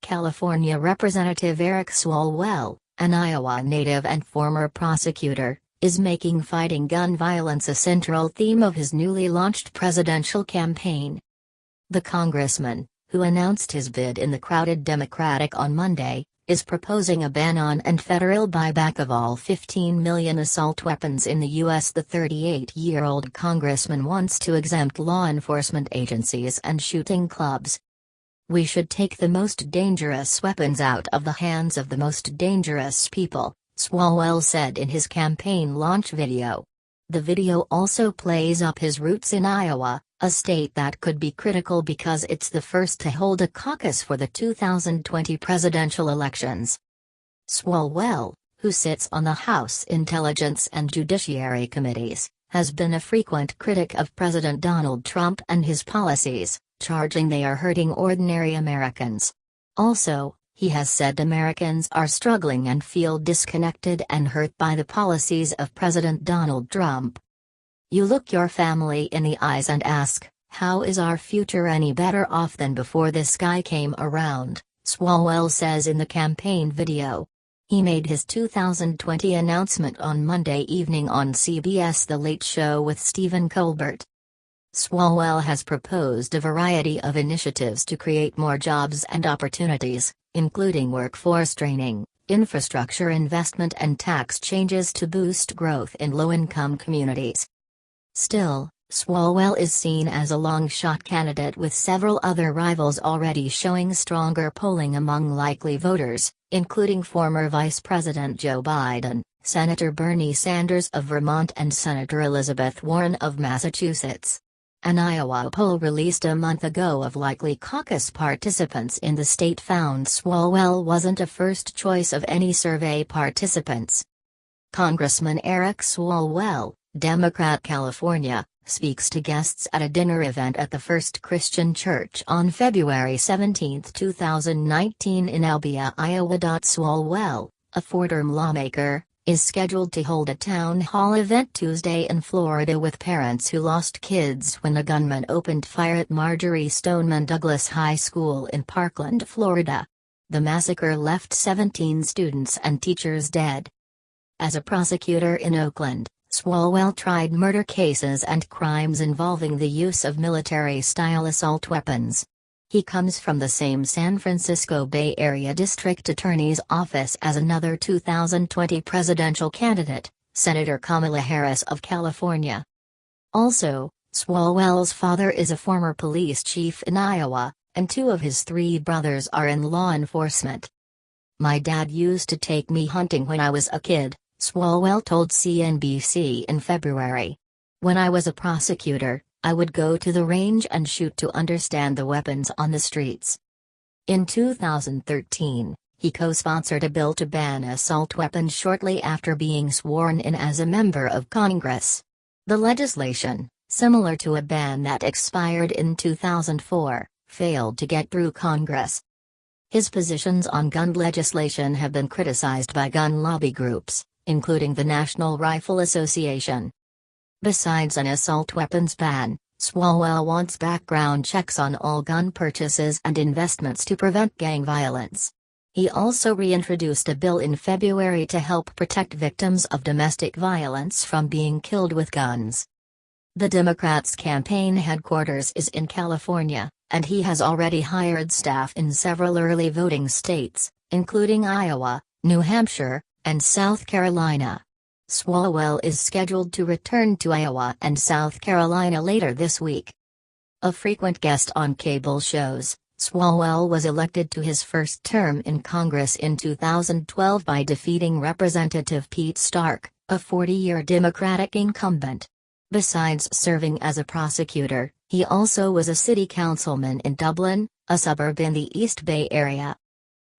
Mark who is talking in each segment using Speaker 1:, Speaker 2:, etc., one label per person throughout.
Speaker 1: California Representative Eric Swalwell, an Iowa native and former prosecutor, is making fighting gun violence a central theme of his newly launched presidential campaign. The congressman, who announced his bid in the crowded Democratic on Monday, is proposing a ban on and federal buyback of all 15 million assault weapons in the U.S. The 38-year-old congressman wants to exempt law enforcement agencies and shooting clubs. "We should take the most dangerous weapons out of the hands of the most dangerous people," Swalwell said in his campaign launch video. The video also plays up his roots in Iowa, a state that could be critical because it's the first to hold a caucus for the 2020 presidential elections. Swalwell, who sits on the House Intelligence and Judiciary Committees, has been a frequent critic of President Donald Trump and his policies, charging they are hurting ordinary Americans. Also, he has said Americans are struggling and feel disconnected and hurt by the policies of President Donald Trump. "You look your family in the eyes and ask, how is our future any better off than before this guy came around?" Swalwell says in the campaign video. He made his 2020 announcement on Monday evening on CBS The Late Show with Stephen Colbert. Swalwell has proposed a variety of initiatives to create more jobs and opportunities, including workforce training, infrastructure investment and tax changes to boost growth in low-income communities. Still, Swalwell is seen as a long-shot candidate with several other rivals already showing stronger polling among likely voters, including former Vice President Joe Biden, Senator Bernie Sanders of Vermont and Senator Elizabeth Warren of Massachusetts. An Iowa poll released a month ago of likely caucus participants in the state found Swalwell wasn't a first choice of any survey participants. Congressman Eric Swalwell, Democrat California, speaks to guests at a dinner event at the First Christian Church on February 17, 2019 in Albia, Iowa. Swalwell, a four-term lawmaker, is scheduled to hold a town hall event Tuesday in Florida with parents who lost kids when a gunman opened fire at Marjory Stoneman Douglas High School in Parkland, Florida. The massacre left 17 students and teachers dead. As a prosecutor in Oakland, Swalwell tried murder cases and crimes involving the use of military-style assault weapons. He comes from the same San Francisco Bay Area District Attorney's Office as another 2020 presidential candidate, Senator Kamala Harris of California. Also, Swalwell's father is a former police chief in Iowa, and two of his three brothers are in law enforcement. "My dad used to take me hunting when I was a kid," Swalwell told CNBC in February. "When I was a prosecutor, I would go to the range and shoot to understand the weapons on the streets." In 2013, he co-sponsored a bill to ban assault weapons shortly after being sworn in as a member of Congress. The legislation, similar to a ban that expired in 2004, failed to get through Congress. His positions on gun legislation have been criticized by gun lobby groups, including the National Rifle Association. Besides an assault weapons ban, Swalwell wants background checks on all gun purchases and investments to prevent gang violence. He also reintroduced a bill in February to help protect victims of domestic violence from being killed with guns. The Democrats' campaign headquarters is in California, and he has already hired staff in several early voting states, including Iowa, New Hampshire, and South Carolina. Swalwell is scheduled to return to Iowa and South Carolina later this week. A frequent guest on cable shows, Swalwell was elected to his first term in Congress in 2012 by defeating Representative Pete Stark, a 40-year Democratic incumbent. Besides serving as a prosecutor, he also was a city councilman in Dublin, a suburb in the East Bay Area.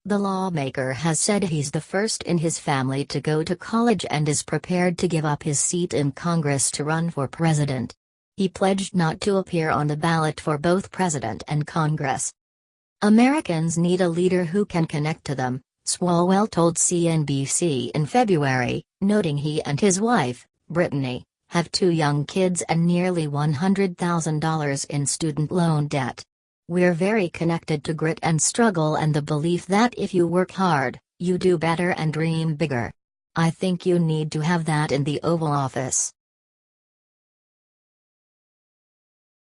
Speaker 1: The lawmaker has said he's the first in his family to go to college and is prepared to give up his seat in Congress to run for president. He pledged not to appear on the ballot for both president and Congress. "Americans need a leader who can connect to them," Swalwell told CNBC in February, noting he and his wife, Brittany, have two young kids and nearly $100,000 in student loan debt. We're very connected to grit and struggle and the belief that if you work hard, you do better and dream bigger. I think you need to have that in the Oval Office.